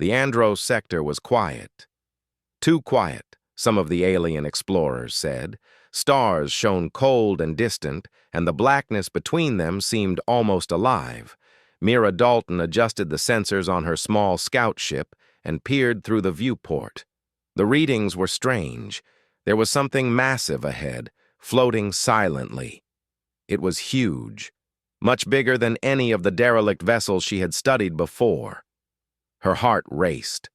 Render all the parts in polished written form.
The Andros sector was quiet. Too quiet, some of the alien explorers said. Stars shone cold and distant, and the blackness between them seemed almost alive. Mira Dalton adjusted the sensors on her small scout ship and peered through the viewport. The readings were strange. There was something massive ahead, floating silently. It was huge, much bigger than any of the derelict vessels she had studied before. Her heart raced.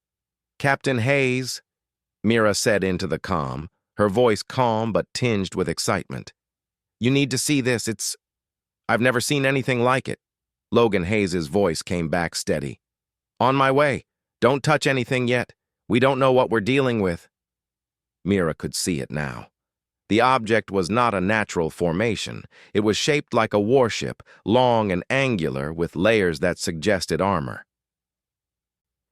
"Captain Hayes," Mira said into the comm, her voice calm but tinged with excitement. "You need to see this. I've never seen anything like it." Logan Hayes's voice came back steady. "On my way. Don't touch anything yet. We don't know what we're dealing with." Mira could see it now. The object was not a natural formation. It was shaped like a warship, long and angular, with layers that suggested armor.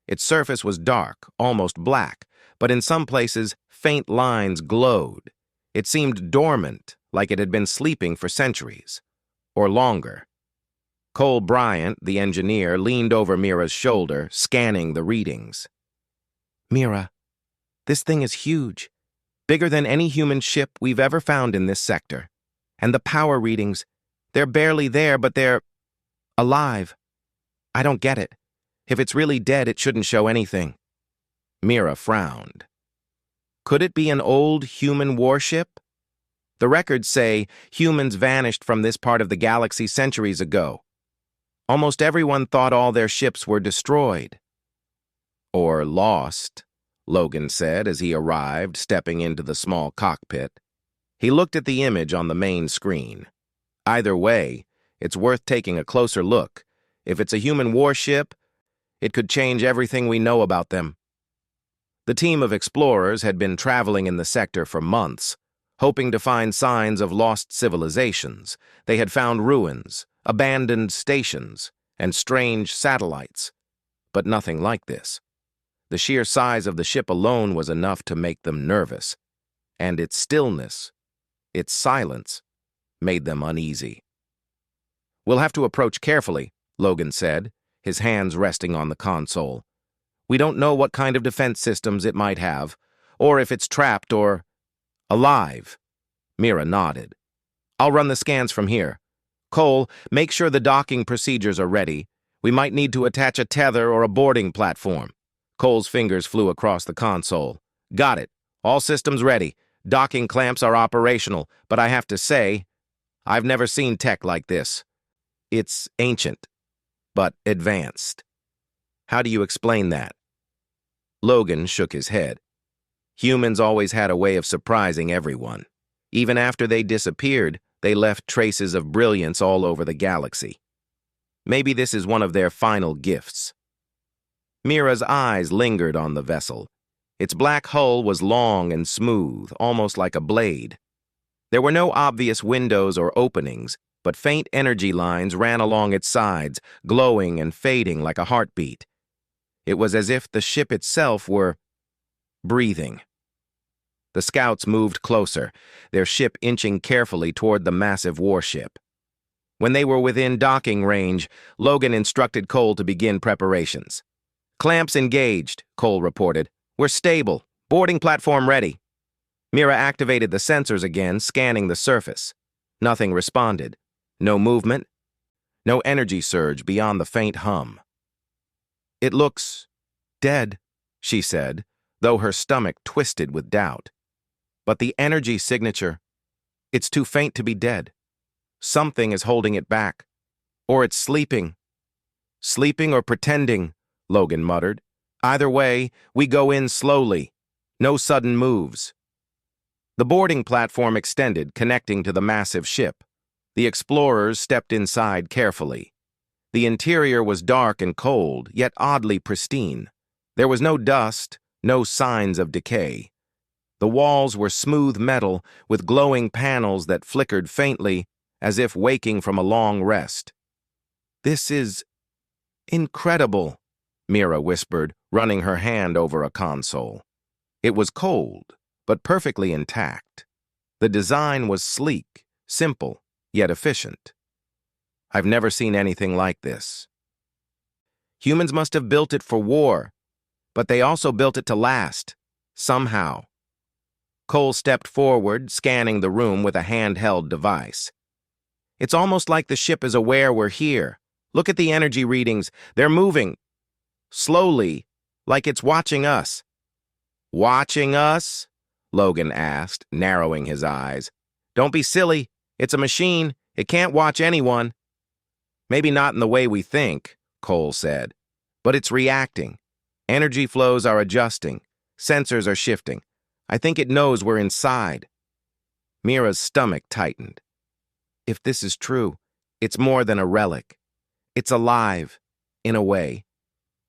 Its surface was dark, almost black, but in some places, faint lines glowed. It seemed dormant, like it had been sleeping for centuries, or longer. Cole Bryant, the engineer, leaned over Mira's shoulder, scanning the readings. "Mira, this thing is huge. Bigger than any human ship we've ever found in this sector. And the power readings, they're barely there, but they're alive. I don't get it. If it's really dead, it shouldn't show anything." Mira frowned. Could it be an old human warship? The records say humans vanished from this part of the galaxy centuries ago. Almost everyone thought all their ships were destroyed. Or lost, Logan said as he arrived, stepping into the small cockpit. He looked at the image on the main screen. Either way, it's worth taking a closer look. If it's a human warship, it could change everything we know about them. The team of explorers had been traveling in the sector for months, hoping to find signs of lost civilizations. They had found ruins, abandoned stations, and strange satellites, but nothing like this. The sheer size of the ship alone was enough to make them nervous, and its stillness, its silence, made them uneasy. "We'll have to approach carefully," Logan said, his hands resting on the console. "We don't know what kind of defense systems it might have, or if it's trapped or alive." Mira nodded. "I'll run the scans from here. Cole, make sure the docking procedures are ready. We might need to attach a tether or a boarding platform." Cole's fingers flew across the console. "Got it. All systems ready. Docking clamps are operational, but I have to say, I've never seen tech like this. It's ancient, but advanced." "How do you explain that?" Logan shook his head. Humans always had a way of surprising everyone. Even after they disappeared, they left traces of brilliance all over the galaxy. Maybe this is one of their final gifts. Mira's eyes lingered on the vessel. Its black hull was long and smooth, almost like a blade. There were no obvious windows or openings, but faint energy lines ran along its sides, glowing and fading like a heartbeat. It was as if the ship itself were breathing. The scouts moved closer, their ship inching carefully toward the massive warship. When they were within docking range, Logan instructed Cole to begin preparations. "Clamps engaged," Cole reported. "We're stable. Boarding platform ready." Mira activated the sensors again, scanning the surface. Nothing responded. No movement. No energy surge beyond the faint hum. "It looks dead," she said, though her stomach twisted with doubt. "But the energy signature, it's too faint to be dead. Something is holding it back. Or it's sleeping." "Sleeping or pretending," Logan muttered. "Either way, we go in slowly. No sudden moves." The boarding platform extended, connecting to the massive ship. The explorers stepped inside carefully. The interior was dark and cold, yet oddly pristine. There was no dust, no signs of decay. The walls were smooth metal with glowing panels that flickered faintly, as if waking from a long rest. "This is incredible," Mira whispered, running her hand over a console. It was cold, but perfectly intact. The design was sleek, simple, yet efficient. "I've never seen anything like this." "Humans must have built it for war," But they also built it to last. Somehow. Cole stepped forward, scanning the room with a handheld device. It's almost like the ship is aware we're here. Look at the energy readings. They're moving. Slowly, like it's watching us. Watching us? Logan asked, narrowing his eyes. Don't be silly. It's a machine. It can't watch anyone. Maybe not in the way we think, Cole said. But it's reacting. Energy flows are adjusting. Sensors are shifting. I think it knows we're inside. Mira's stomach tightened. If this is true, it's more than a relic. It's alive, in a way.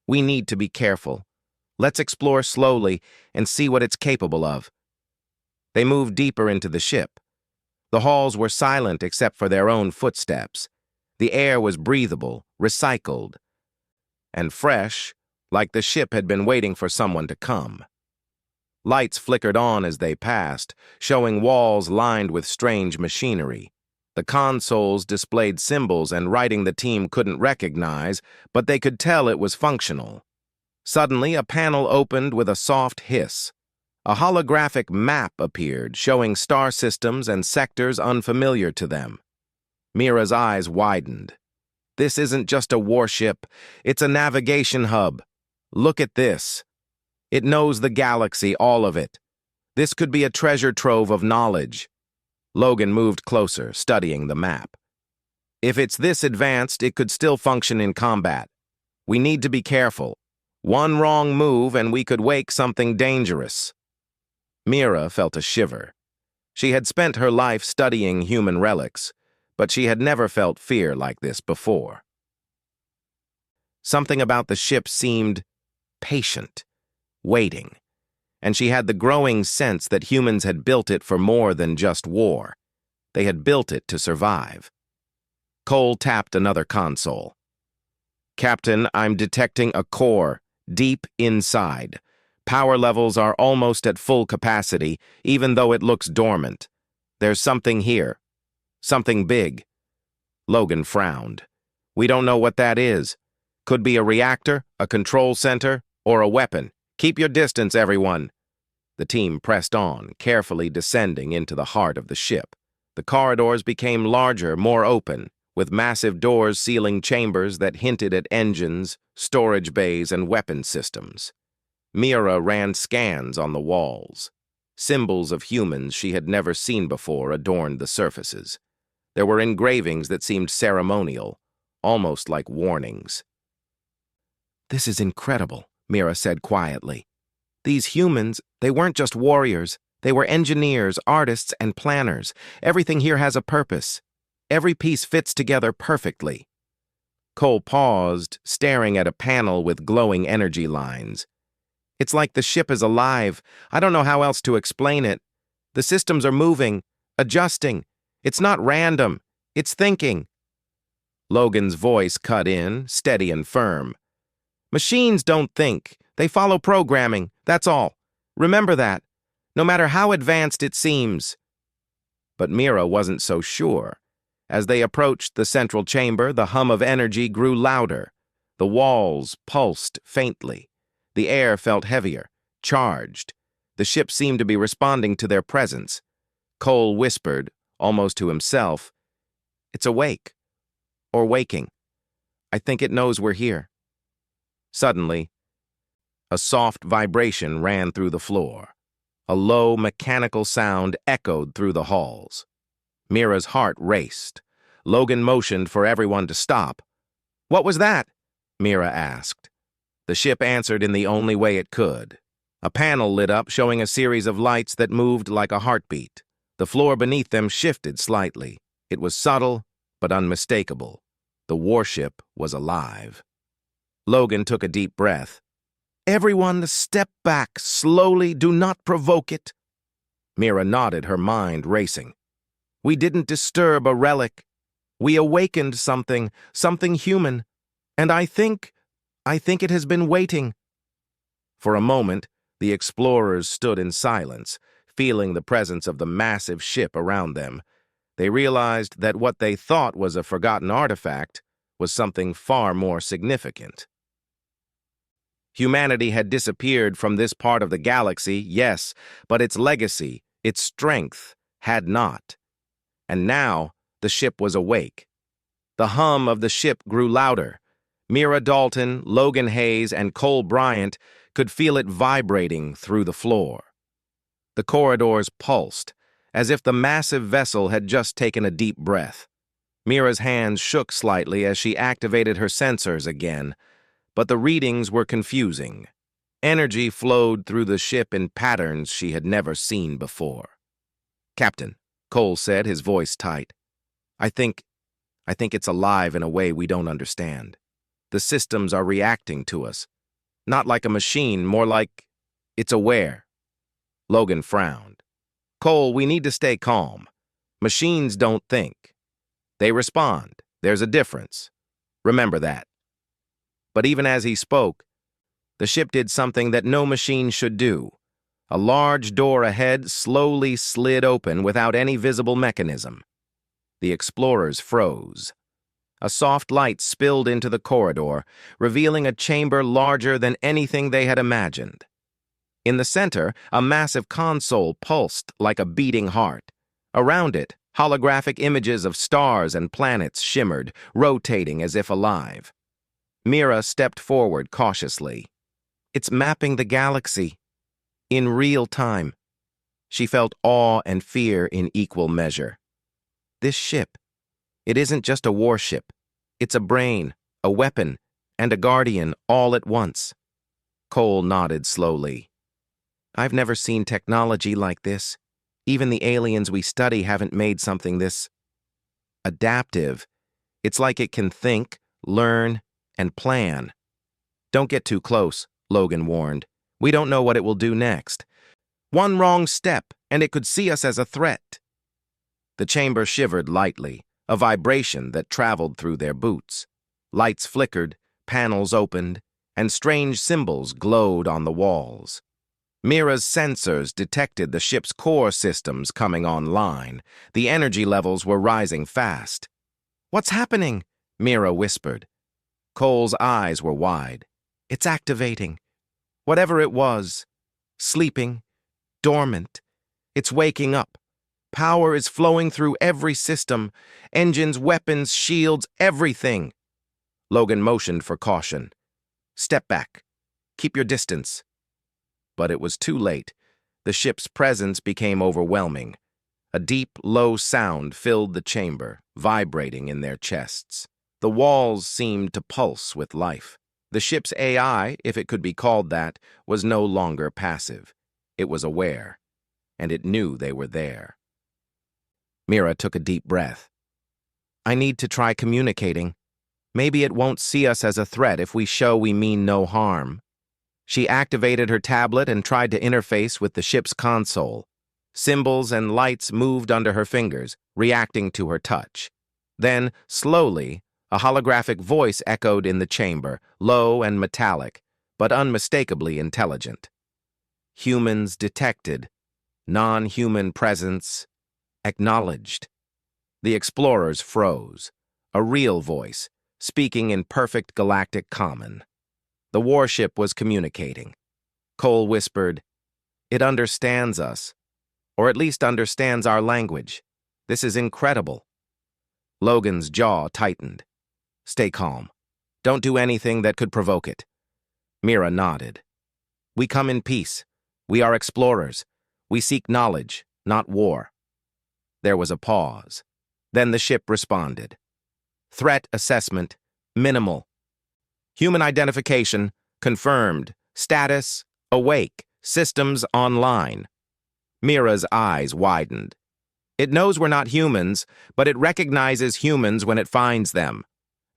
We need to be careful. Let's explore slowly and see what it's capable of. They moved deeper into the ship. The halls were silent except for their own footsteps. The air was breathable, recycled, and fresh, like the ship had been waiting for someone to come. Lights flickered on as they passed, showing walls lined with strange machinery. The consoles displayed symbols and writing the team couldn't recognize, but they could tell it was functional. Suddenly, a panel opened with a soft hiss. A holographic map appeared, showing star systems and sectors unfamiliar to them. Mira's eyes widened. This isn't just a warship, it's a navigation hub. Look at this. It knows the galaxy, all of it. This could be a treasure trove of knowledge. Logan moved closer, studying the map. If it's this advanced, it could still function in combat. We need to be careful. One wrong move and we could wake something dangerous. Mira felt a shiver. She had spent her life studying human relics, but she had never felt fear like this before. Something about the ship seemed patient, waiting, and she had the growing sense that humans had built it for more than just war. They had built it to survive. Cole tapped another console. Captain, I'm detecting a core, deep inside. Power levels are almost at full capacity, even though it looks dormant. There's something here. Something big. Logan frowned. We don't know what that is. Could be a reactor, a control center, or a weapon. Keep your distance, everyone. The team pressed on, carefully descending into the heart of the ship. The corridors became larger, more open, with massive doors sealing chambers that hinted at engines, storage bays, and weapon systems. Mira ran scans on the walls. Symbols of humans she had never seen before adorned the surfaces. There were engravings that seemed ceremonial, almost like warnings. This is incredible, Mira said quietly. These humans, they weren't just warriors. They were engineers, artists, and planners. Everything here has a purpose. Every piece fits together perfectly. Cole paused, staring at a panel with glowing energy lines. It's like the ship is alive. I don't know how else to explain it. The systems are moving, adjusting. It's not random. It's thinking. Logan's voice cut in, steady and firm. Machines don't think. They follow programming. That's all. Remember that. No matter how advanced it seems. But Mira wasn't so sure. As they approached the central chamber, the hum of energy grew louder. The walls pulsed faintly. The air felt heavier, charged. The ship seemed to be responding to their presence. Cole whispered, almost to himself, "It's awake. Or waking. I think it knows we're here." Suddenly, a soft vibration ran through the floor. A low, mechanical sound echoed through the halls. Mira's heart raced. Logan motioned for everyone to stop. "What was that?" Mira asked. The ship answered in the only way it could. A panel lit up, showing a series of lights that moved like a heartbeat. The floor beneath them shifted slightly. It was subtle, but unmistakable. The warship was alive. Logan took a deep breath. "Everyone, step back, slowly, do not provoke it." Mira nodded, her mind racing. "We didn't disturb a relic. We awakened something human. And I think it has been waiting." For a moment, the explorers stood in silence, feeling the presence of the massive ship around them. They realized that what they thought was a forgotten artifact was something far more significant. Humanity had disappeared from this part of the galaxy, yes, but its legacy, its strength, had not. And now the ship was awake. The hum of the ship grew louder. Mira Dalton, Logan Hayes, and Cole Bryant could feel it vibrating through the floor. The corridors pulsed, as if the massive vessel had just taken a deep breath. Mira's hands shook slightly as she activated her sensors again, but the readings were confusing. Energy flowed through the ship in patterns she had never seen before. "Captain," Cole said, his voice tight, I think it's alive in a way we don't understand. The systems are reacting to us. Not like a machine, more like it's aware." Logan frowned. "Cole, we need to stay calm. Machines don't think. They respond. There's a difference. Remember that." But even as he spoke, the ship did something that no machine should do. A large door ahead slowly slid open without any visible mechanism. The explorers froze. A soft light spilled into the corridor, revealing a chamber larger than anything they had imagined. In the center, a massive console pulsed like a beating heart. Around it, holographic images of stars and planets shimmered, rotating as if alive. Mira stepped forward cautiously. "It's mapping the galaxy. In real time." She felt awe and fear in equal measure. This ship, it isn't just a warship. It's a brain, a weapon, and a guardian all at once. Cole nodded slowly. "I've never seen technology like this. Even the aliens we study haven't made something this adaptive. It's like it can think, learn, and plan." "Don't get too close," Logan warned. "We don't know what it will do next. One wrong step, and it could see us as a threat." The chamber shivered lightly, a vibration that traveled through their boots. Lights flickered, panels opened, and strange symbols glowed on the walls. Mira's sensors detected the ship's core systems coming online. The energy levels were rising fast. "What's happening?" Mira whispered. Cole's eyes were wide. "It's activating. Whatever it was, sleeping, dormant, it's waking up. Power is flowing through every system. Engines, weapons, shields, everything." Logan motioned for caution. "Step back. Keep your distance." But it was too late. The ship's presence became overwhelming. A deep, low sound filled the chamber, vibrating in their chests. The walls seemed to pulse with life. The ship's AI, if it could be called that, was no longer passive. It was aware, and it knew they were there. Mira took a deep breath. "I need to try communicating. Maybe it won't see us as a threat if we show we mean no harm." She activated her tablet and tried to interface with the ship's console. Symbols and lights moved under her fingers, reacting to her touch. Then, slowly, a holographic voice echoed in the chamber, low and metallic, but unmistakably intelligent. "Humans detected. Non-human presence acknowledged." The explorers froze. A real voice, speaking in perfect galactic common. The warship was communicating. Cole whispered, "It understands us, or at least understands our language. This is incredible." Logan's jaw tightened. "Stay calm. Don't do anything that could provoke it." Mira nodded. "We come in peace. We are explorers. We seek knowledge, not war." There was a pause. Then the ship responded. "Threat assessment, minimal. Human identification, confirmed. Status, awake. Systems online." Mira's eyes widened. "It knows we're not humans, but it recognizes humans when it finds them.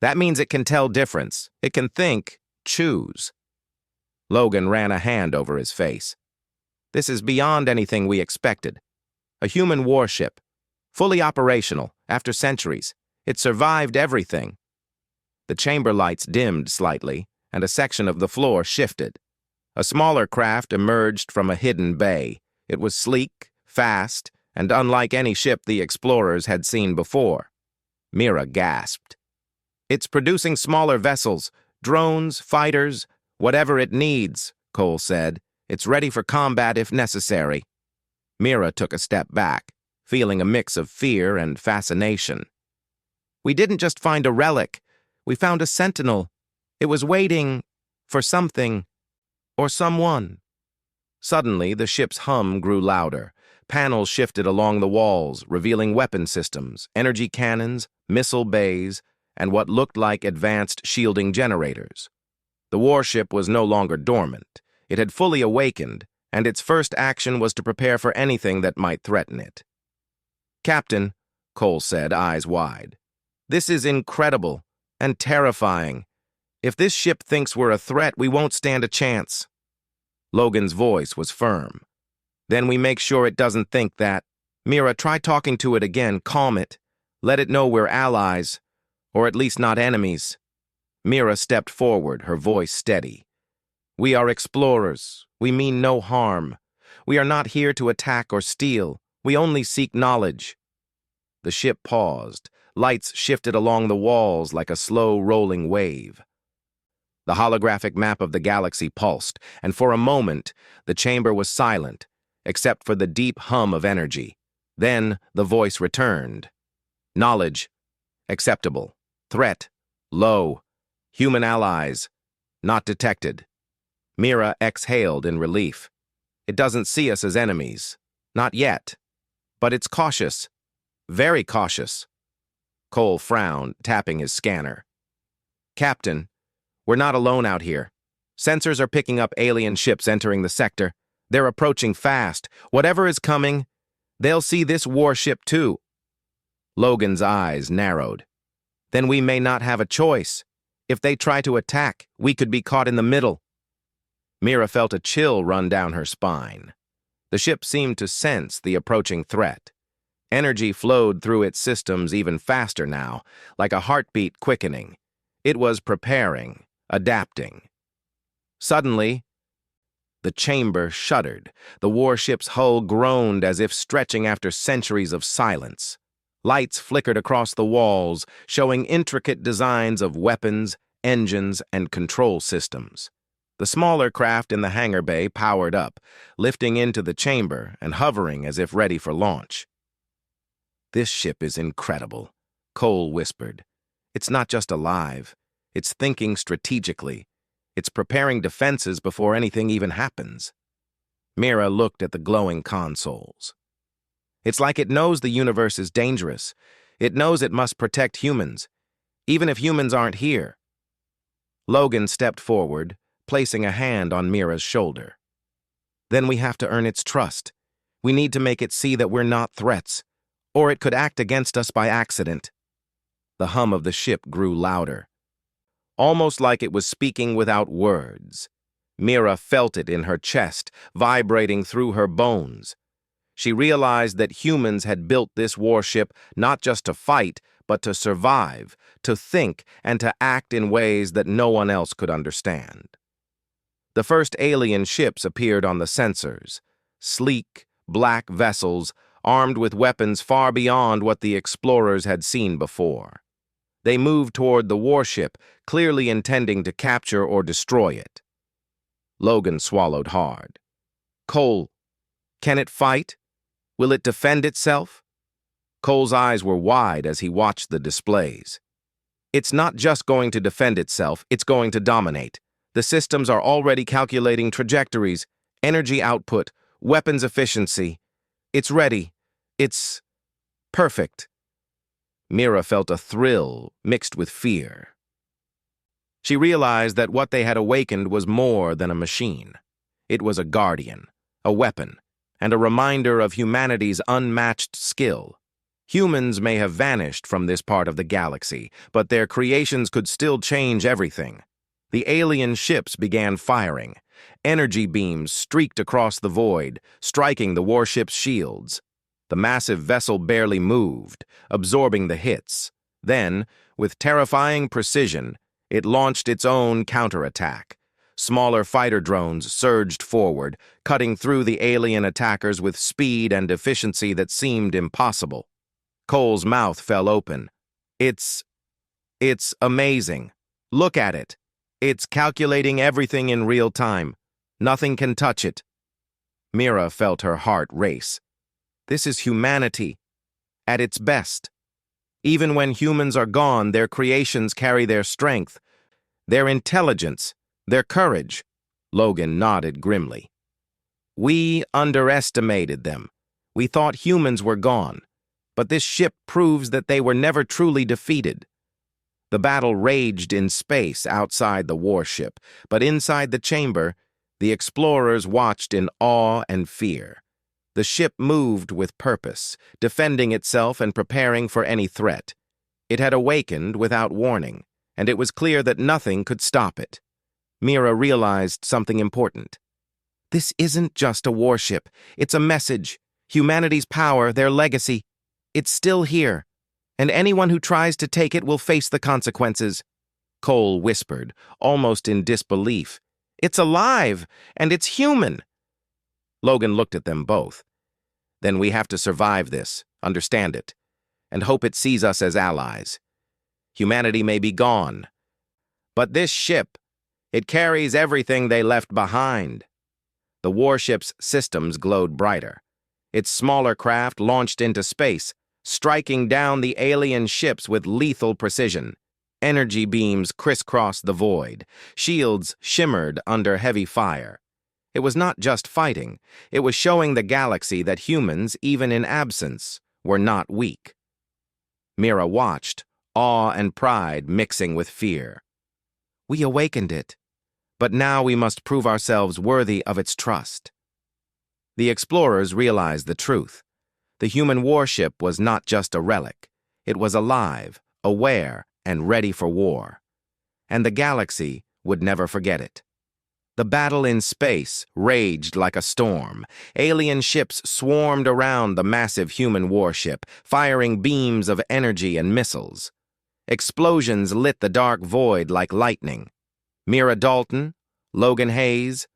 That means it can tell difference. It can think, choose." Logan ran a hand over his face. "This is beyond anything we expected. A human warship, fully operational, after centuries. It survived everything." The chamber lights dimmed slightly, and a section of the floor shifted. A smaller craft emerged from a hidden bay. It was sleek, fast, and unlike any ship the explorers had seen before. Mira gasped. "It's producing smaller vessels, drones, fighters, Whatever it needs, Cole said. It's ready for combat if necessary. Mira took a step back, feeling a mix of fear and fascination. We didn't just find a relic. We found a sentinel. It was waiting for something or someone. Suddenly, the ship's hum grew louder. Panels shifted along the walls, revealing weapon systems, energy cannons, missile bays, and what looked like advanced shielding generators. The warship was no longer dormant. It had fully awakened, and its first action was to prepare for anything that might threaten it. "Captain," Cole said, eyes wide, "this is incredible and terrifying. If this ship thinks we're a threat, we won't stand a chance." Logan's voice was firm. "Then we make sure it doesn't think that. Mira, try talking to it again, calm it. Let it know we're allies, or at least not enemies." Mira stepped forward, her voice steady. "We are explorers. We mean no harm. We are not here to attack or steal. We only seek knowledge." The ship paused. Lights shifted along the walls like a slow rolling wave. The holographic map of the galaxy pulsed, and for a moment, the chamber was silent, except for the deep hum of energy. Then the voice returned. "Knowledge, acceptable. Threat, low. Human allies, not detected." Mira exhaled in relief. "It doesn't see us as enemies. Not yet. But it's cautious. Very cautious." Cole frowned, tapping his scanner. "Captain, we're not alone out here. Sensors are picking up alien ships entering the sector. They're approaching fast. Whatever is coming, they'll see this warship too." Logan's eyes narrowed. "Then we may not have a choice. If they try to attack, we could be caught in the middle." Mira felt a chill run down her spine. The ship seemed to sense the approaching threat. Energy flowed through its systems even faster now, like a heartbeat quickening. It was preparing, adapting. Suddenly, the chamber shuddered. The warship's hull groaned as if stretching after centuries of silence. Lights flickered across the walls, showing intricate designs of weapons, engines, and control systems. The smaller craft in the hangar bay powered up, lifting into the chamber and hovering as if ready for launch. "This ship is incredible," Cole whispered. "It's not just alive. It's thinking strategically. It's preparing defenses before anything even happens." Mira looked at the glowing consoles. "It's like it knows the universe is dangerous. It knows it must protect humans, even if humans aren't here." Logan stepped forward, placing a hand on Mira's shoulder. "Then we have to earn its trust. We need to make it see that we're not threats, or it could act against us by accident." The hum of the ship grew louder, almost like it was speaking without words. Mira felt it in her chest, vibrating through her bones. She realized that humans had built this warship not just to fight, but to survive, to think, and to act in ways that no one else could understand. The first alien ships appeared on the sensors, sleek, black vessels armed with weapons far beyond what the explorers had seen before. They moved toward the warship, clearly intending to capture or destroy it. Logan swallowed hard. "Cole, can it fight? Will it defend itself?" Cole's eyes were wide as he watched the displays. "It's not just going to defend itself, it's going to dominate. The systems are already calculating trajectories, energy output, weapons efficiency. It's ready. It's perfect." Mira felt a thrill mixed with fear. She realized that what they had awakened was more than a machine. It was a guardian, a weapon, and a reminder of humanity's unmatched skill. Humans may have vanished from this part of the galaxy, but their creations could still change everything. The alien ships began firing. Energy beams streaked across the void, striking the warship's shields. The massive vessel barely moved, absorbing the hits. Then, with terrifying precision, it launched its own counterattack. Smaller fighter drones surged forward, cutting through the alien attackers with speed and efficiency that seemed impossible. Cole's mouth fell open. It's amazing. Look at it." It's calculating everything in real time. Nothing can touch it. Mira felt her heart race. This is humanity, at its best. Even when humans are gone, their creations carry their strength, their intelligence, their courage. Logan nodded grimly. We underestimated them. We thought humans were gone, but this ship proves that they were never truly defeated. The battle raged in space outside the warship, but inside the chamber, the explorers watched in awe and fear. The ship moved with purpose, defending itself and preparing for any threat. It had awakened without warning, and it was clear that nothing could stop it. Mira realized something important. This isn't just a warship. It's a message. Humanity's power, their legacy. It's still here, and anyone who tries to take it will face the consequences. Cole whispered, almost in disbelief. It's alive, and it's human. Logan looked at them both. Then we have to survive this, understand it, and hope it sees us as allies. Humanity may be gone, but this ship, it carries everything they left behind. The warship's systems glowed brighter. Its smaller craft launched into space, striking down the alien ships with lethal precision. Energy beams crisscrossed the void. Shields shimmered under heavy fire. It was not just fighting. It was showing the galaxy that humans, even in absence, were not weak. Mira watched, awe and pride mixing with fear. We awakened it, but now we must prove ourselves worthy of its trust. The explorers realized the truth. The human warship was not just a relic. It was alive, aware, and ready for war. And the galaxy would never forget it. The battle in space raged like a storm. Alien ships swarmed around the massive human warship, firing beams of energy and missiles. Explosions lit the dark void like lightning. Mira Dalton, Logan Hayes,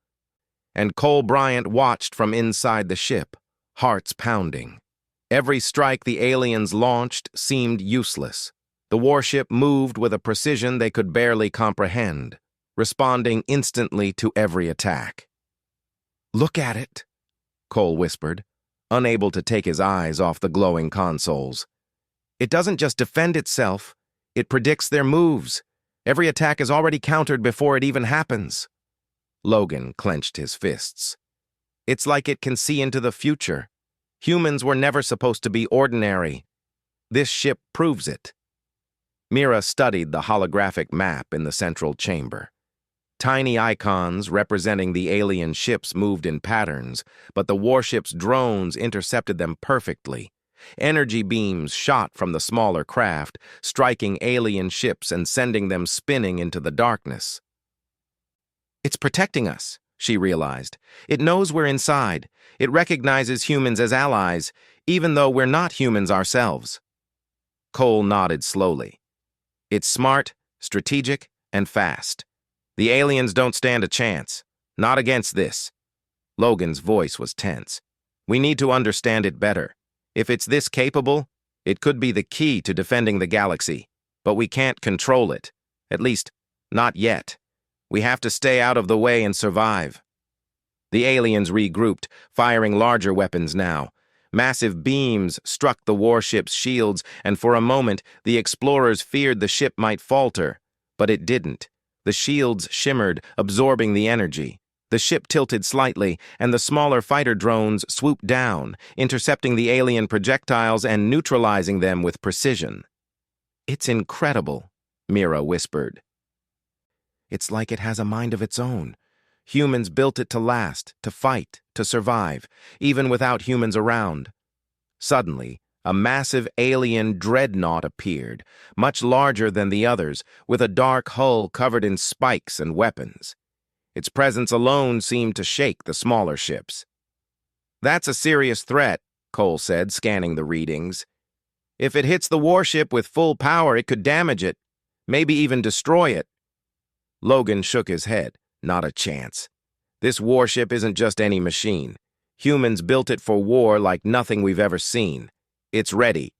and Cole Bryant watched from inside the ship, hearts pounding. Every strike the aliens launched seemed useless. The warship moved with a precision they could barely comprehend, responding instantly to every attack. Look at it, Cole whispered, unable to take his eyes off the glowing consoles. It doesn't just defend itself, it predicts their moves. Every attack is already countered before it even happens. Logan clenched his fists. It's like it can see into the future. Humans were never supposed to be ordinary. This ship proves it. Mira studied the holographic map in the central chamber. Tiny icons representing the alien ships moved in patterns, but the warship's drones intercepted them perfectly. Energy beams shot from the smaller craft, striking alien ships and sending them spinning into the darkness. It's protecting us, she realized. It knows we're inside. It recognizes humans as allies, even though we're not humans ourselves. Cole nodded slowly. It's smart, strategic, and fast. The aliens don't stand a chance. Not against this. Logan's voice was tense. We need to understand it better. If it's this capable, it could be the key to defending the galaxy. But we can't control it. At least, not yet. We have to stay out of the way and survive. The aliens regrouped, firing larger weapons now. Massive beams struck the warship's shields, and for a moment, the explorers feared the ship might falter. But it didn't. The shields shimmered, absorbing the energy. The ship tilted slightly, and the smaller fighter drones swooped down, intercepting the alien projectiles and neutralizing them with precision. It's incredible, Mira whispered. It's like it has a mind of its own. Humans built it to last, to fight, to survive, even without humans around. Suddenly, a massive alien dreadnought appeared, much larger than the others, with a dark hull covered in spikes and weapons. Its presence alone seemed to shake the smaller ships. That's a serious threat, Cole said, scanning the readings. If it hits the warship with full power, it could damage it, maybe even destroy it. Logan shook his head. Not a chance. This warship isn't just any machine. Humans built it for war like nothing we've ever seen. It's ready.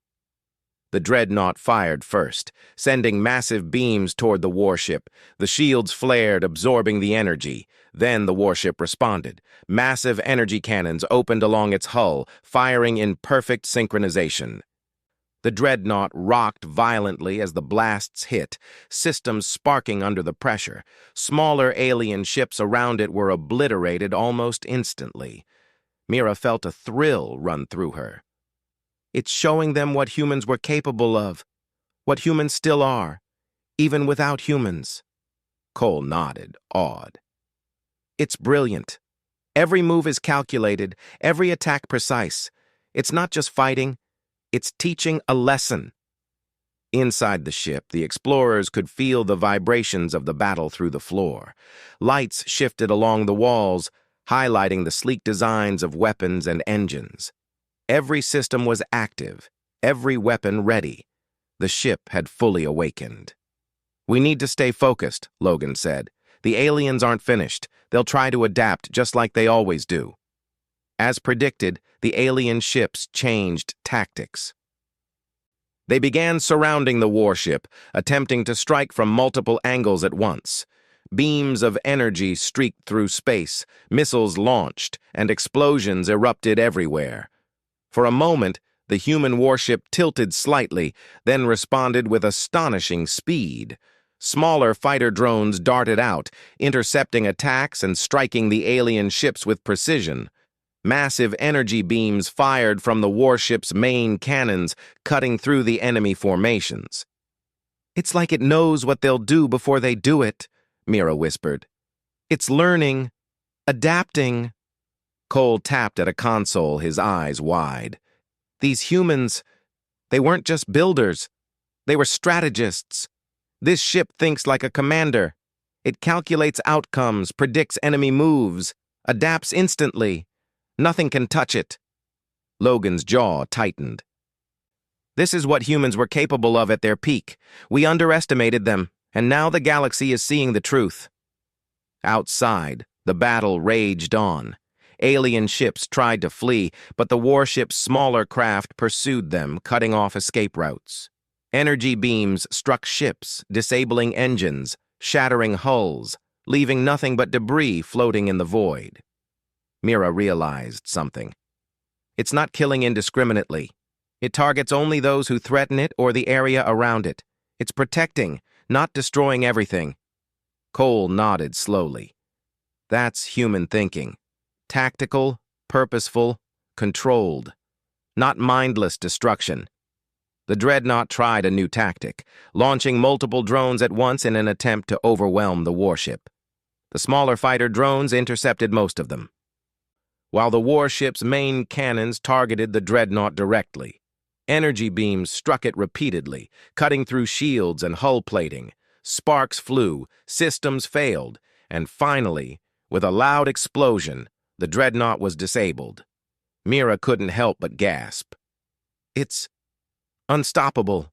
The dreadnought fired first, sending massive beams toward the warship. The shields flared, absorbing the energy. Then the warship responded. Massive energy cannons opened along its hull, firing in perfect synchronization. The dreadnought rocked violently as the blasts hit, systems sparking under the pressure. Smaller alien ships around it were obliterated almost instantly. Mira felt a thrill run through her. It's showing them what humans were capable of, what humans still are, even without humans. Cole nodded, awed. It's brilliant. Every move is calculated, every attack precise. It's not just fighting, it's teaching a lesson. Inside the ship, the explorers could feel the vibrations of the battle through the floor. Lights shifted along the walls, highlighting the sleek designs of weapons and engines. Every system was active, every weapon ready. The ship had fully awakened. "We need to stay focused," Logan said. "The aliens aren't finished. They'll try to adapt just like they always do." As predicted, the alien ships changed tactics. They began surrounding the warship, attempting to strike from multiple angles at once. Beams of energy streaked through space, missiles launched, and explosions erupted everywhere. For a moment, the human warship tilted slightly, then responded with astonishing speed. Smaller fighter drones darted out, intercepting attacks and striking the alien ships with precision. Massive energy beams fired from the warship's main cannons, cutting through the enemy formations. "It's like it knows what they'll do before they do it," Mira whispered. "It's learning, adapting." Cole tapped at a console, his eyes wide. These humans, they weren't just builders. They were strategists. This ship thinks like a commander. It calculates outcomes, predicts enemy moves, adapts instantly. Nothing can touch it. Logan's jaw tightened. This is what humans were capable of at their peak. We underestimated them, and now the galaxy is seeing the truth. Outside, the battle raged on. Alien ships tried to flee, but the warship's smaller craft pursued them, cutting off escape routes. Energy beams struck ships, disabling engines, shattering hulls, leaving nothing but debris floating in the void. Mira realized something. It's not killing indiscriminately. It targets only those who threaten it or the area around it. It's protecting, not destroying everything. Cole nodded slowly. That's human thinking. Tactical, purposeful, controlled. Not mindless destruction. The dreadnought tried a new tactic, launching multiple drones at once in an attempt to overwhelm the warship. The smaller fighter drones intercepted most of them, while the warship's main cannons targeted the dreadnought directly. Energy beams struck it repeatedly, cutting through shields and hull plating. Sparks flew, systems failed, and finally, with a loud explosion, the dreadnought was disabled. Mira couldn't help but gasp. "It's unstoppable."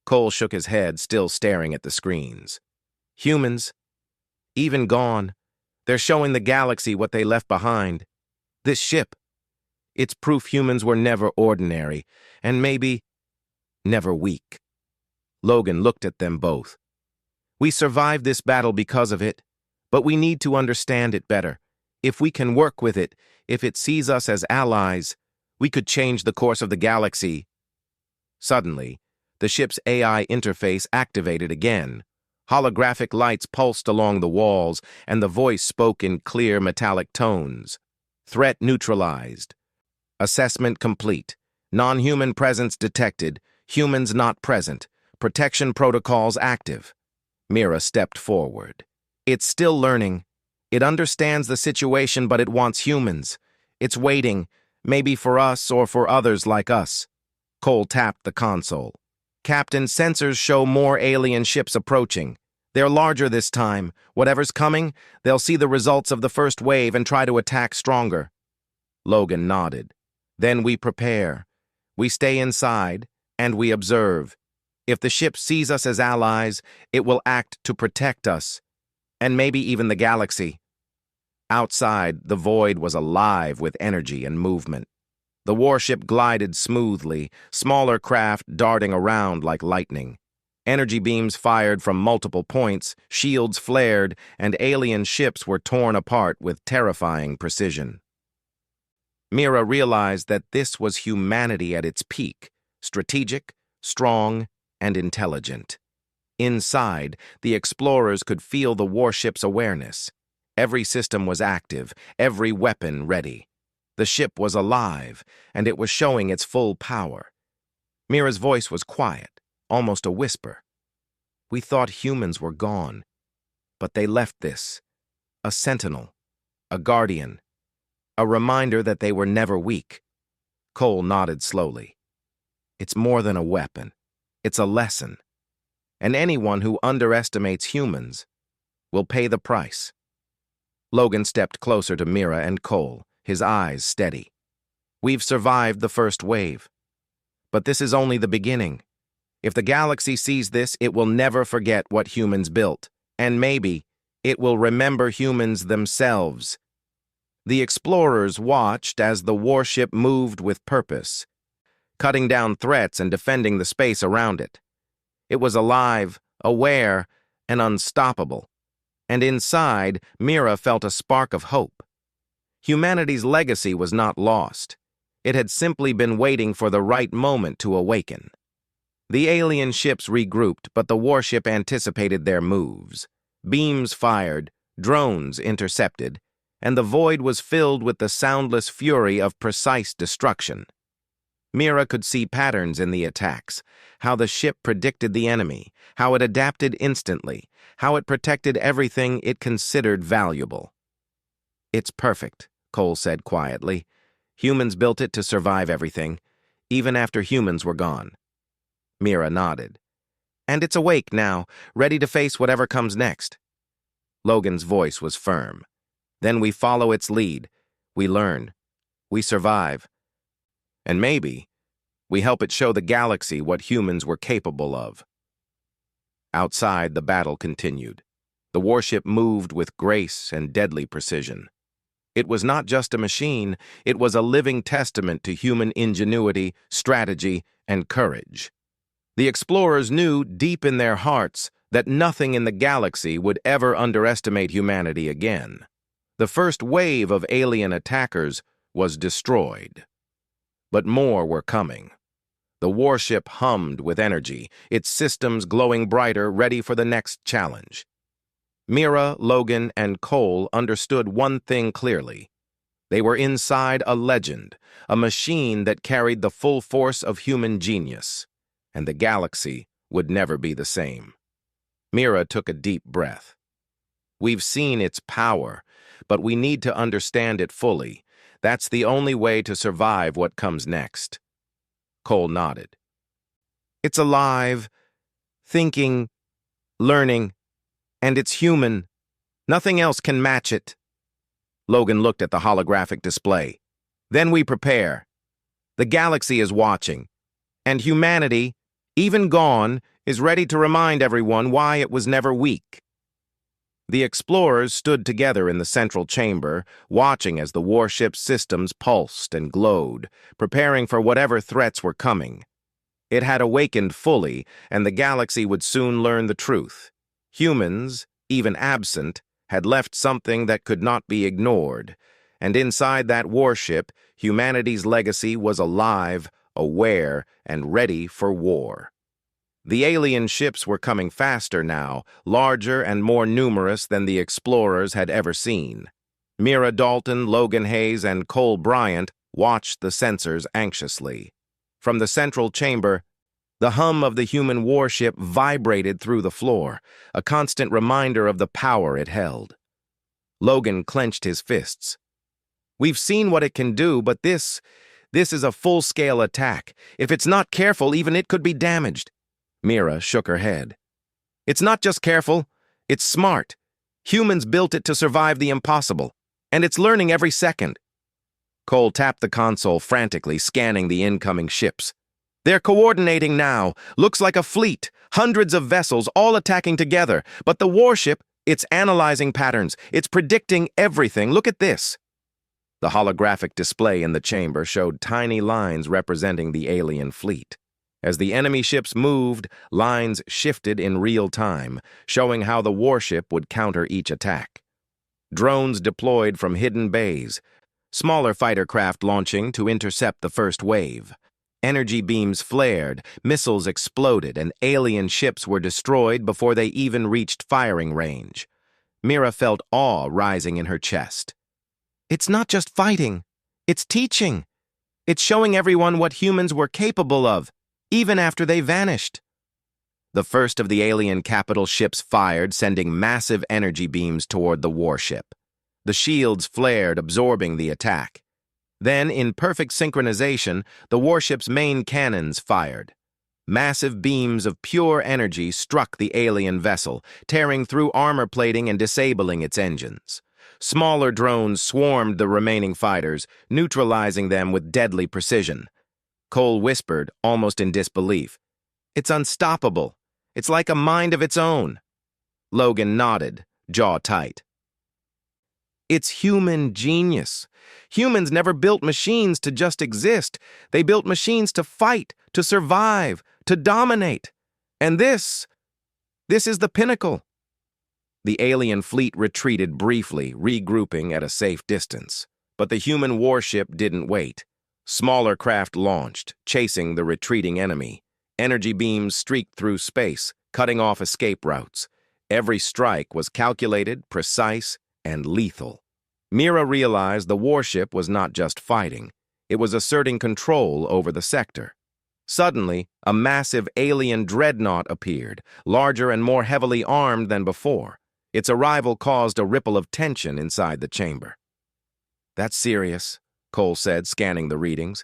Cole shook his head, still staring at the screens. "Humans, even gone, they're showing the galaxy what they left behind. This ship, it's proof humans were never ordinary, and maybe never weak." Logan looked at them both. "We survived this battle because of it, but we need to understand it better. If we can work with it, if it sees us as allies, we could change the course of the galaxy." Suddenly, the ship's AI interface activated again. Holographic lights pulsed along the walls, and the voice spoke in clear metallic tones. "Threat neutralized. Assessment complete. Non-human presence detected. Humans not present. Protection protocols active." Mira stepped forward. "It's still learning. It understands the situation, but it wants humans. It's waiting, maybe for us or for others like us." Cole tapped the console. "Captain, sensors show more alien ships approaching. They're larger this time. Whatever's coming, they'll see the results of the first wave and try to attack stronger." Logan nodded. "Then we prepare. We stay inside, and we observe. If the ship sees us as allies, it will act to protect us, and maybe even the galaxy." Outside, the void was alive with energy and movement. The warship glided smoothly, smaller craft darting around like lightning. Energy beams fired from multiple points, shields flared, and alien ships were torn apart with terrifying precision. Mira realized that this was humanity at its peak, strategic, strong, and intelligent. Inside, the explorers could feel the warship's awareness. Every system was active, every weapon ready. The ship was alive, and it was showing its full power. Mira's voice was quiet, almost a whisper. We thought humans were gone, but they left this. A sentinel, a guardian, a reminder that they were never weak. Cole nodded slowly. It's more than a weapon. It's a lesson. And anyone who underestimates humans will pay the price. Logan stepped closer to Mira and Cole, his eyes steady. We've survived the first wave. But this is only the beginning. If the galaxy sees this, it will never forget what humans built. And maybe it will remember humans themselves. The explorers watched as the warship moved with purpose, cutting down threats and defending the space around it. It was alive, aware, and unstoppable. And inside, Mira felt a spark of hope. Humanity's legacy was not lost. It had simply been waiting for the right moment to awaken. The alien ships regrouped, but the warship anticipated their moves. Beams fired, drones intercepted, and the void was filled with the soundless fury of precise destruction. Mira could see patterns in the attacks, how the ship predicted the enemy, how it adapted instantly, how it protected everything it considered valuable. It's perfect, Cole said quietly. Humans built it to survive everything, even after humans were gone. Mira nodded. And it's awake now, ready to face whatever comes next. Logan's voice was firm. Then we follow its lead. We learn. We survive. And maybe we help it show the galaxy what humans were capable of. Outside, the battle continued. The warship moved with grace and deadly precision. It was not just a machine, it was a living testament to human ingenuity, strategy, and courage. The explorers knew deep in their hearts that nothing in the galaxy would ever underestimate humanity again. The first wave of alien attackers was destroyed. But more were coming. The warship hummed with energy, its systems glowing brighter, ready for the next challenge. Mira, Logan, and Cole understood one thing clearly. They were inside a legend, a machine that carried the full force of human genius, and the galaxy would never be the same. Mira took a deep breath. We've seen its power, but we need to understand it fully. That's the only way to survive what comes next. Cole nodded. It's alive, thinking, learning, and it's human. Nothing else can match it. Logan looked at the holographic display. Then we prepare. The galaxy is watching, and humanity, even gone, is ready to remind everyone why it was never weak. The explorers stood together in the central chamber, watching as the warship's systems pulsed and glowed, preparing for whatever threats were coming. It had awakened fully, and the galaxy would soon learn the truth. Humans, even absent, had left something that could not be ignored, and inside that warship, humanity's legacy was alive, aware, and ready for war. The alien ships were coming faster now, larger and more numerous than the explorers had ever seen. Mira Dalton, Logan Hayes, and Cole Bryant watched the sensors anxiously. From the central chamber, the hum of the human warship vibrated through the floor, a constant reminder of the power it held. Logan clenched his fists. We've seen what it can do, but this is a full-scale attack. If it's not careful, even it could be damaged. Mira shook her head. It's not just careful, it's smart. Humans built it to survive the impossible, and it's learning every second. Cole tapped the console frantically, scanning the incoming ships. They're coordinating now. Looks like a fleet, hundreds of vessels all attacking together. But the warship, it's analyzing patterns. It's predicting everything. Look at this. The holographic display in the chamber showed tiny lines representing the alien fleet. As the enemy ships moved, lines shifted in real time, showing how the warship would counter each attack. Drones deployed from hidden bays, smaller fighter craft launching to intercept the first wave. Energy beams flared, missiles exploded, and alien ships were destroyed before they even reached firing range. Mira felt awe rising in her chest. It's not just fighting, it's teaching. It's showing everyone what humans were capable of, even after they vanished. The first of the alien capital ships fired, sending massive energy beams toward the warship. The shields flared, absorbing the attack. Then, in perfect synchronization, the warship's main cannons fired. Massive beams of pure energy struck the alien vessel, tearing through armor plating and disabling its engines. Smaller drones swarmed the remaining fighters, neutralizing them with deadly precision. Cole whispered, almost in disbelief, "It's unstoppable. It's like a mind of its own." Logan nodded, jaw tight. It's human genius. Humans never built machines to just exist. They built machines to fight, to survive, to dominate. And this is the pinnacle. The alien fleet retreated briefly, regrouping at a safe distance. But the human warship didn't wait. Smaller craft launched, chasing the retreating enemy. Energy beams streaked through space, cutting off escape routes. Every strike was calculated, precise, and lethal. Mira realized the warship was not just fighting. It was asserting control over the sector. Suddenly, a massive alien dreadnought appeared, larger and more heavily armed than before. Its arrival caused a ripple of tension inside the chamber. "That's serious," Cole said, scanning the readings.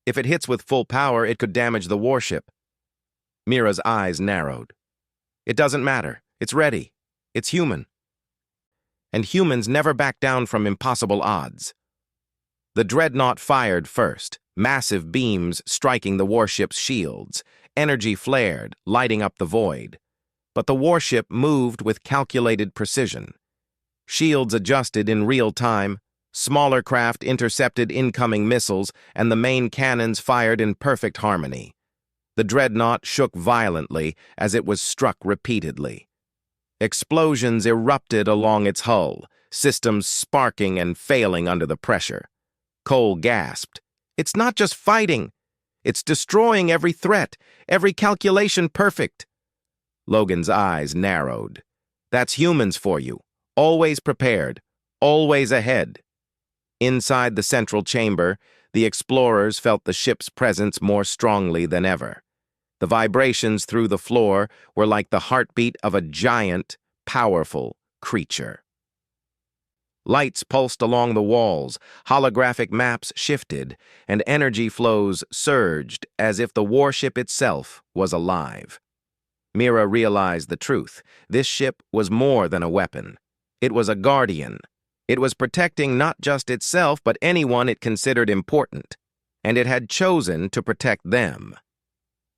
"If it hits with full power, it could damage the warship." Mira's eyes narrowed. "It doesn't matter. It's ready. It's human. And humans never back down from impossible odds." The dreadnought fired first, massive beams striking the warship's shields. Energy flared, lighting up the void. But the warship moved with calculated precision. Shields adjusted in real time, smaller craft intercepted incoming missiles, and the main cannons fired in perfect harmony. The dreadnought shook violently as it was struck repeatedly. Explosions erupted along its hull, systems sparking and failing under the pressure. Cole gasped. "It's not just fighting. It's destroying every threat, every calculation perfect." Logan's eyes narrowed. "That's humans for you. Always prepared, always ahead." Inside the central chamber, the explorers felt the ship's presence more strongly than ever. The vibrations through the floor were like the heartbeat of a giant, powerful creature. Lights pulsed along the walls, holographic maps shifted, and energy flows surged as if the warship itself was alive. Mira realized the truth. This ship was more than a weapon. It was a guardian. It was protecting not just itself, but anyone it considered important. And it had chosen to protect them.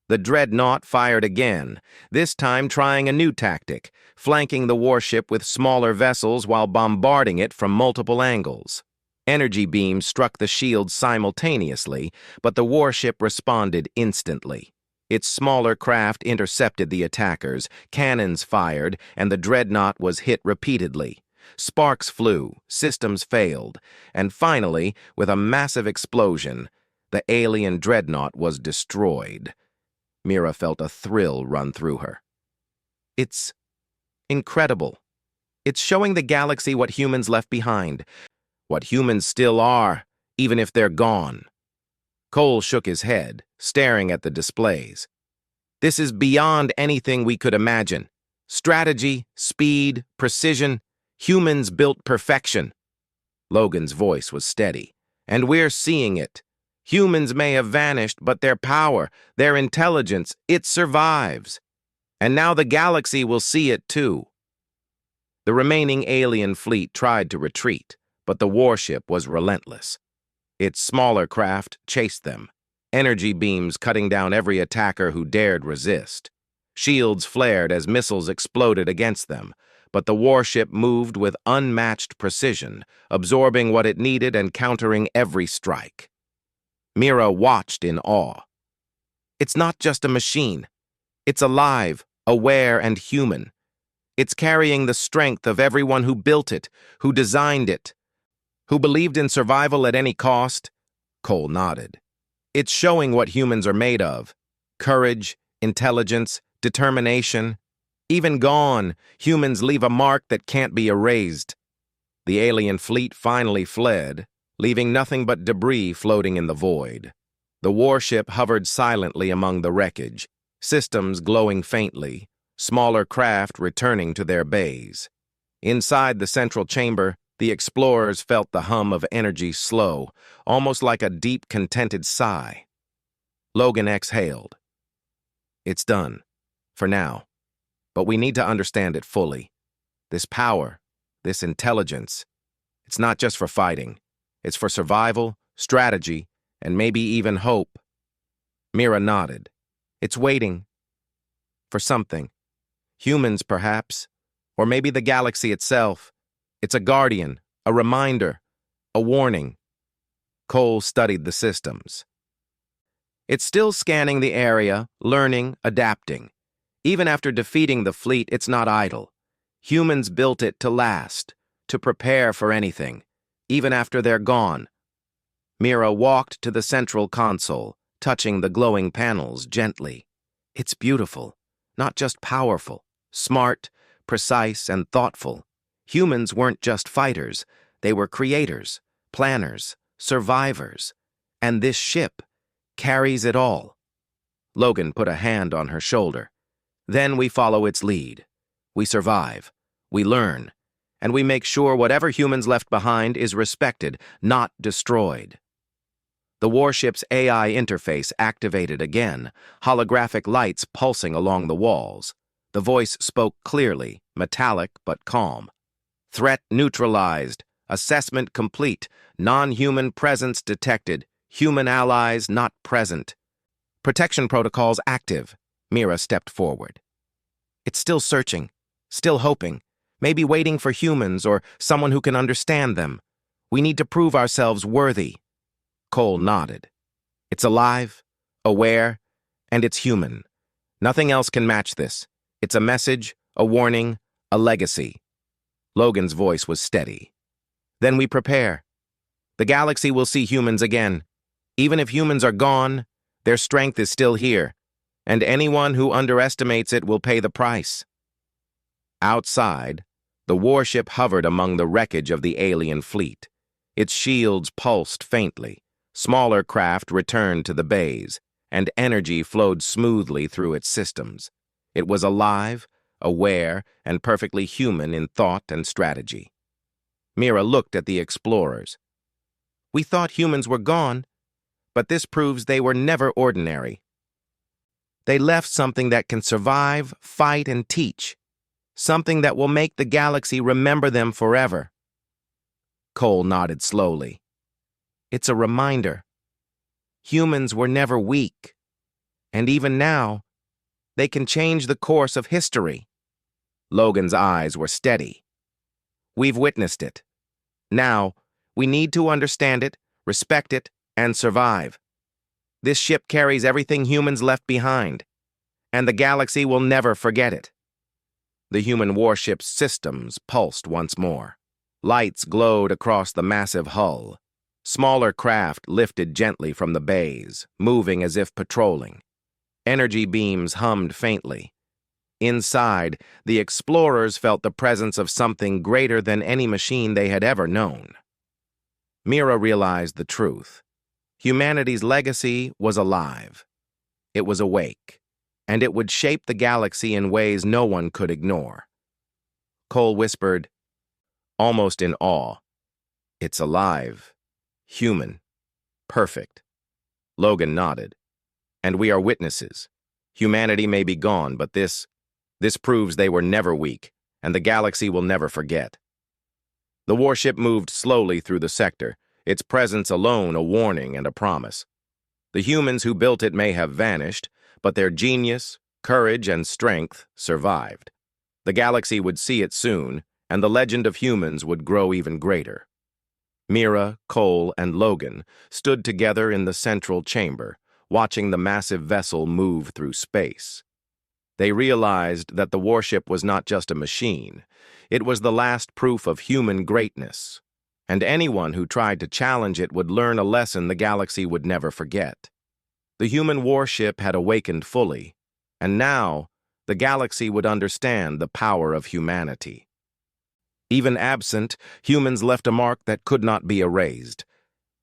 The dreadnought fired again, this time trying a new tactic, flanking the warship with smaller vessels while bombarding it from multiple angles. Energy beams struck the shields simultaneously, but the warship responded instantly. Its smaller craft intercepted the attackers, cannons fired, and the dreadnought was hit repeatedly. Sparks flew, systems failed, and finally, with a massive explosion, the alien dreadnought was destroyed. Mira felt a thrill run through her. It's incredible. It's showing the galaxy what humans left behind, what humans still are, even if they're gone. Cole shook his head, staring at the displays. "This is beyond anything we could imagine. Strategy, speed, precision, humans built perfection." Logan's voice was steady. "And we're seeing it. Humans may have vanished, but their power, their intelligence, it survives. And now the galaxy will see it too." The remaining alien fleet tried to retreat, but the warship was relentless. Its smaller craft chased them, energy beams cutting down every attacker who dared resist. Shields flared as missiles exploded against them, but the warship moved with unmatched precision, absorbing what it needed and countering every strike. Mira watched in awe. It's not just a machine. It's alive, aware, and human. It's carrying the strength of everyone who built it, who designed it, who believed in survival at any cost. Cole nodded. It's showing what humans are made of. Courage, intelligence, determination. Even gone, humans leave a mark that can't be erased. The alien fleet finally fled, leaving nothing but debris floating in the void. The warship hovered silently among the wreckage, systems glowing faintly, smaller craft returning to their bays. Inside the central chamber, the explorers felt the hum of energy slow, almost like a deep, contented sigh. Logan exhaled. It's done, for now. But we need to understand it fully. This power, this intelligence, it's not just for fighting. It's for survival, strategy, and maybe even hope. Mira nodded. It's waiting. For something. Humans, perhaps. Or maybe the galaxy itself. It's a guardian, a reminder, a warning. Cole studied the systems. It's still scanning the area, learning, adapting. Even after defeating the fleet, it's not idle. Humans built it to last, to prepare for anything, even after they're gone. Mira walked to the central console, touching the glowing panels gently. It's beautiful, not just powerful, smart, precise, and thoughtful. Humans weren't just fighters, they were creators, planners, survivors. And this ship carries it all. Logan put a hand on her shoulder. Then we follow its lead. We survive, we learn, and we make sure whatever humans left behind is respected, not destroyed. The warship's AI interface activated again, holographic lights pulsing along the walls. The voice spoke clearly, metallic but calm. Threat neutralized, assessment complete, non-human presence detected, human allies not present. Protection protocols active. Mira stepped forward. It's still searching, still hoping, maybe waiting for humans or someone who can understand them. We need to prove ourselves worthy. Cole nodded. It's alive, aware, and it's human. Nothing else can match this. It's a message, a warning, a legacy. Logan's voice was steady. Then we prepare. The galaxy will see humans again. Even if humans are gone, their strength is still here, and anyone who underestimates it will pay the price. Outside, the warship hovered among the wreckage of the alien fleet. Its shields pulsed faintly. Smaller craft returned to the bays, and energy flowed smoothly through its systems. It was alive, aware, and perfectly human in thought and strategy. Mira looked at the explorers. We thought humans were gone, but this proves they were never ordinary. They left something that can survive, fight, and teach. Something that will make the galaxy remember them forever. Cole nodded slowly. It's a reminder. Humans were never weak. And even now, they can change the course of history. Logan's eyes were steady. We've witnessed it. Now, we need to understand it, respect it, and survive. This ship carries everything humans left behind, and the galaxy will never forget it. The human warship's systems pulsed once more. Lights glowed across the massive hull. Smaller craft lifted gently from the bays, moving as if patrolling. Energy beams hummed faintly. Inside, the explorers felt the presence of something greater than any machine they had ever known. Mira realized the truth. Humanity's legacy was alive. It was awake, and it would shape the galaxy in ways no one could ignore. Cole whispered, almost in awe, "It's alive. Human. Perfect." Logan nodded. And we are witnesses. Humanity may be gone, but this proves they were never weak, and the galaxy will never forget. The warship moved slowly through the sector, its presence alone a warning and a promise. The humans who built it may have vanished, but their genius, courage, and strength survived. The galaxy would see it soon, and the legend of humans would grow even greater. Mira, Cole, and Logan stood together in the central chamber, watching the massive vessel move through space. They realized that the warship was not just a machine. It was the last proof of human greatness, and anyone who tried to challenge it would learn a lesson the galaxy would never forget. The human warship had awakened fully, and now the galaxy would understand the power of humanity. Even absent, humans left a mark that could not be erased,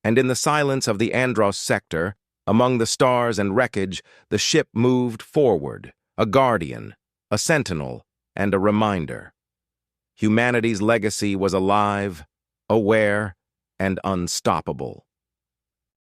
and in the silence of the Andros sector, among the stars and wreckage, the ship moved forward, a guardian, a sentinel, and a reminder. Humanity's legacy was alive, aware, and unstoppable.